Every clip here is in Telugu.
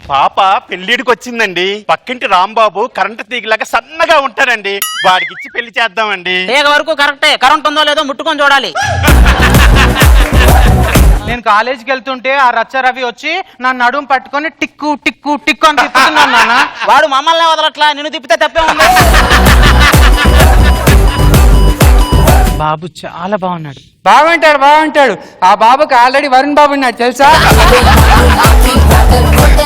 పాప పెళ్లిడికి వచ్చిందండి. పక్కింటి రాంబాబు కరెంటు తీగలాగా సన్నగా ఉంటారండి. వాడికి ఇచ్చి పెళ్లి చేద్దామండి. తీగ వరకు కరెక్టే, కరెంట్ ఉందో లేదో ముట్టుకొని చూడాలి. నేను కాలేజీకి వెళ్తుంటే ఆ రచ్చ రవి వచ్చి నా నడుము పట్టుకొని టిక్కు టిక్కు టిక్కు అని తిప్పుతున్నాను నాన్న. వాడు మమ్మల్ని వదలట్లా, నిన్ను తిప్పితే తప్పే ఉంది. బాబు చాలా బాగున్నాడు. బాగుంటాడు. ఆ బాబుకి ఆల్రెడీ వరుణ్ బాబు ఉన్నాడు తెలుసా.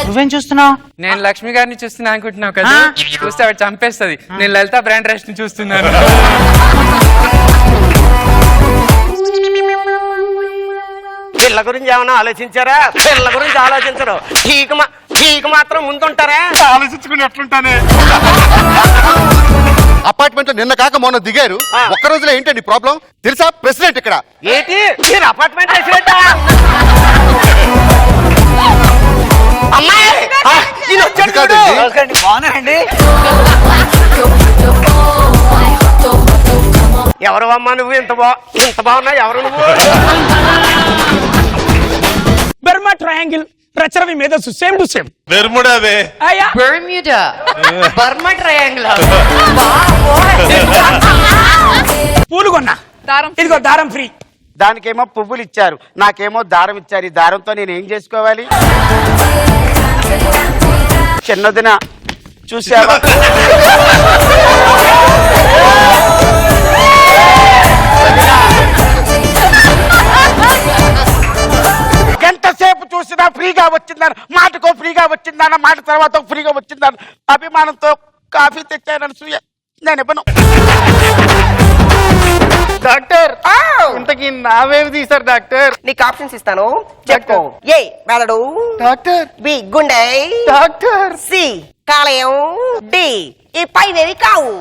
నువ్వేం చూస్తున్నావు? నేను లక్ష్మి గారిని చూస్తున్నా అనుకుంటున్నావు కదా. చూస్తే ఆవిడ చంపేస్తుంది. నేను లలిత బ్రాండ్ రెస్ట్ ని చూస్తున్నాను. పిల్ల గురించి ఏమైనా ఆలోచించారా? పిల్ల గురించి ఆలోచించరు. ఠీక్ మాత్రం ముందుంటారా? ఆలోచించుకుని ఎట్లుంటానే. అపార్ట్మెంట్ లో నిన్న కాక మొన్న దిగారు. ఒక్క రోజులో ఏంటండి ప్రాబ్లం తెలుసా? ప్రెసిడెంట్ ఇక్కడ. ఏంటి మీరు అపార్ట్మెంట్ వేసినట్ట? అమ్మాయి బాగున్నాయండి. ఎవరు అమ్మా నువ్వు? ఇంత బాగున్నా ఎవరు నువ్వు? బర్మా ట్రయాంగిల్ రచరవి మేధస్సు సేమ్ టు సేమ్. బెర్ముడావే. Bermuda Burma triangle. పూలు కొన్నా, ఇదిగో దారం ఫ్రీ. దానికేమో పువ్వులు ఇచ్చారు, నాకేమో దారం ఇచ్చారు. ఈ దారంతో నేను ఏం చేసుకోవాలి? చిన్నదిన చూసావా? ఎంతసేపు చూసినా ఫ్రీగా వచ్చిందని మాటకో ఫ్రీగా వచ్చిందన్న మాట తర్వాత ఫ్రీగా వచ్చిందని అభిమానంతో కాఫీ తెచ్చానని సూయ నేను ఇవ్వను. డాక్టర్ ఇంతకీ నావేవి తీశారు డాక్టర్? నీకు ఆప్షన్స్ ఇస్తాను, చెప్పు. ఏ మెదడు, డాక్టర్. బి గుండె, డాక్టర్. సి కాలేయం, డి ఈ పైనవి కావు.